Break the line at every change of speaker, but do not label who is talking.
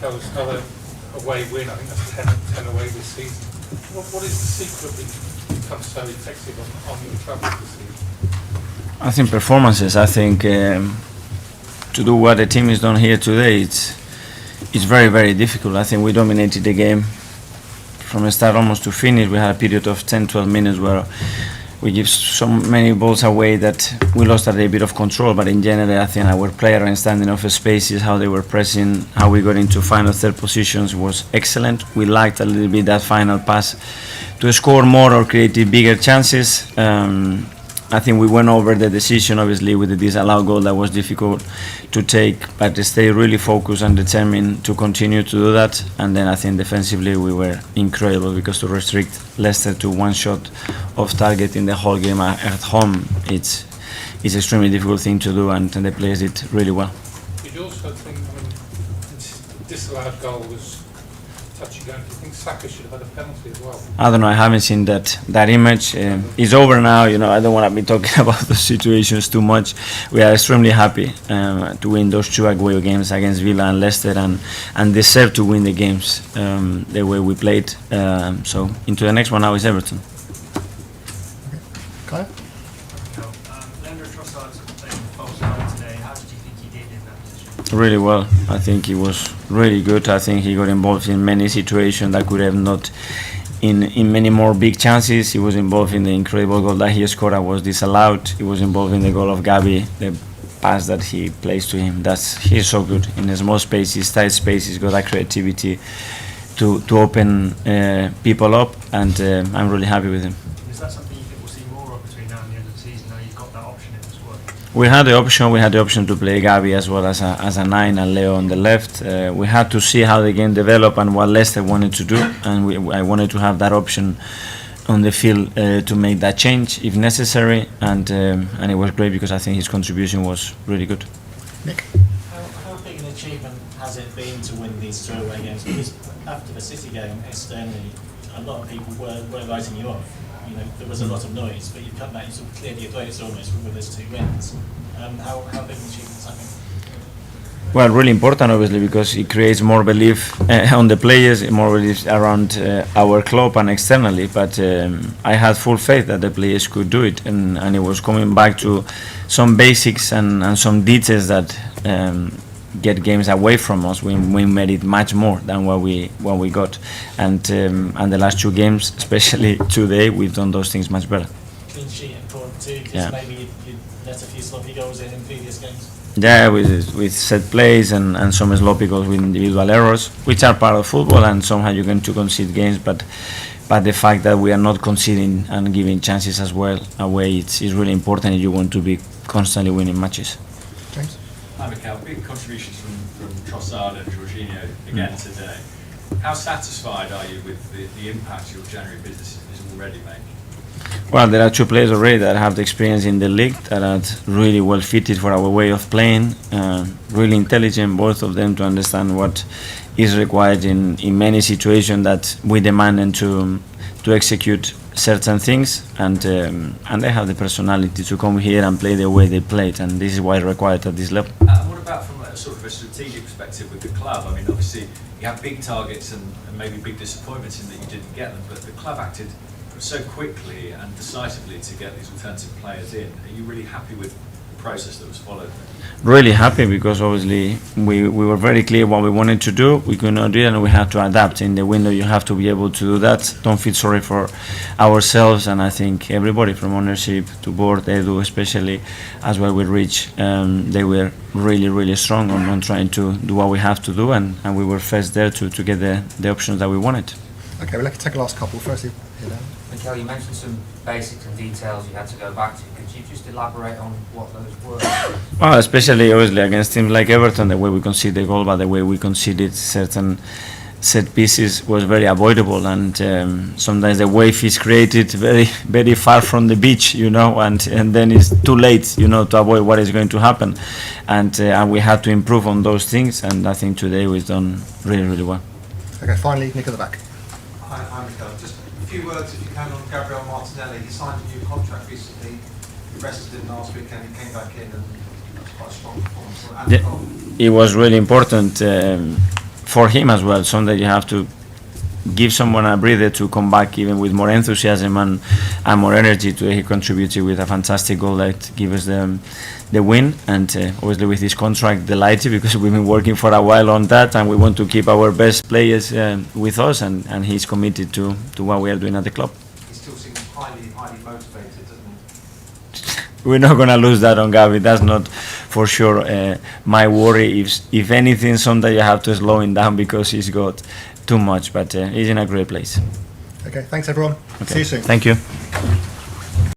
Mikel's other away win. I think that's 10 away this season. What is the secret that you've become so effective on your travels this season?
I think performances. I think to do what the team has done here today, it's very, very difficult. I think we dominated the game from the start almost to finish. We had a period of 10-12 minutes where we give so many balls away that we lost a little bit of control. But in general, I think our player understanding of spaces, how they were pressing, how we got into final third positions was excellent. We liked a little bit that final pass to score more or create bigger chances. I think we went over the decision, obviously, with the disallowed goal that was difficult to take, but to stay really focused and determined to continue to do that. And then I think defensively we were incredible, because to restrict Leicester to one shot of target in the whole game at home, it's extremely difficult thing to do, and the players did really well.
Did you also think, the disallowed goal was touchy going? Do you think Saka should have had a penalty as well?
I don't know. I haven't seen that image. It's over now. I don't want to be talking about the situations too much. We are extremely happy to win those two away games against Villa and Leicester, and deserve to win the games the way we played. So into the next one now is Everton.
Kyle?
Really well. I think he was really good. I think he got involved in many situations that could have not in many more big chances. He was involved in the incredible goal that he scored that was disallowed. He was involved in the goal of Gabi, the pass that he plays to him. He's so good in the small spaces, tight spaces. Got that creativity to open people up, and I'm really happy with him.
Is that something you think we'll see more of between now and the end of the season? Now you've got that option in the squad.
We had the option to play Gabi as well as a 9 and Leo on the left. We had to see how the game developed and what Leicester wanted to do, and I wanted to have that option on the field to make that change if necessary, and it was great because I think his contribution was really good.
Nick?
How big an achievement has it been to win these two away games? Because after the City game, externally, a lot of people were writing you off. There was a lot of noise, but you've come back, you sort of cleared your throats almost with those two wins. How big an achievement is that been?
Well, really important, obviously, because it creates more belief on the players, more belief around our club and externally. But I had full faith that the players could do it, and it was coming back to some basics and some details that get games away from us. We made it much more than what we got, and the last two games, especially today, we've done those things much better.
Clean sheet important too, because maybe you let a few sloppy goals in previous games.
Yeah, with set plays and some sloppy goals with individual errors, which are part of football, and somehow you're going to concede games, but the fact that we are not conceding and giving chances as well away, it's really important if you want to be constantly winning matches.
James?
Hi Mikel, big contributions from Trossard and Jorginho again today. How satisfied are you with the impact your January business is already making?
Well, there are two players already that have the experience in the league, that are really well fitted for our way of playing, really intelligent, both of them, to understand what is required in many situations that we demand them to execute certain things, and they have the personality to come here and play the way they played, and this is why it's required at this level.
What about from a sort of a strategic perspective with the club? I mean, obviously you have big targets and maybe big disappointments in that you didn't get them, but the club acted so quickly and decisively to get these alternative players in. Are you really happy with the process that was followed?
Really happy, because obviously we were very clear what we wanted to do. We could not do it, and we had to adapt. In the window you have to be able to do that. Don't feel sorry for ourselves, and I think everybody from ownership to board, Edu especially, as well with Rich, they were really strong on trying to do what we have to do, and we were first there to get the options that we wanted.
Okay, we'll take a last couple. Firstly, here now.
Mikel, you mentioned some basics and details you had to go back to. Could you just elaborate on what those were?
Well, especially obviously against teams like Everton, the way we conceded the goal, but the way we conceded certain set pieces was very avoidable, and sometimes the wave is created very far from the beach, and then it's too late, to avoid what is going to happen, and we had to improve on those things, and I think today we've done really well.
Okay, finally, Nick at the back.
Hi, Mikel. Just a few words, if you can, on Gabriel Martinelli. He signed a new contract recently. He rested him last weekend. He came back in, and that's quite a strong performance.
It was really important. for him as well. Sometimes you have to give someone a breather to come back even with more enthusiasm and more energy. Today he contributed with a fantastic goal that gave us the win, and obviously with his contract delighted because we've been working for a while on that and we want to keep our best players with us, and he's committed to what we are doing at the club.
He still seems highly motivated, doesn't he?
We're not going to lose that on Gavi, that's not for sure my worry. If anything, someday you have to slow him down because he's got too much, but he's in a great place.
Okay, thanks everyone.
Okay.
See you soon.
Thank you.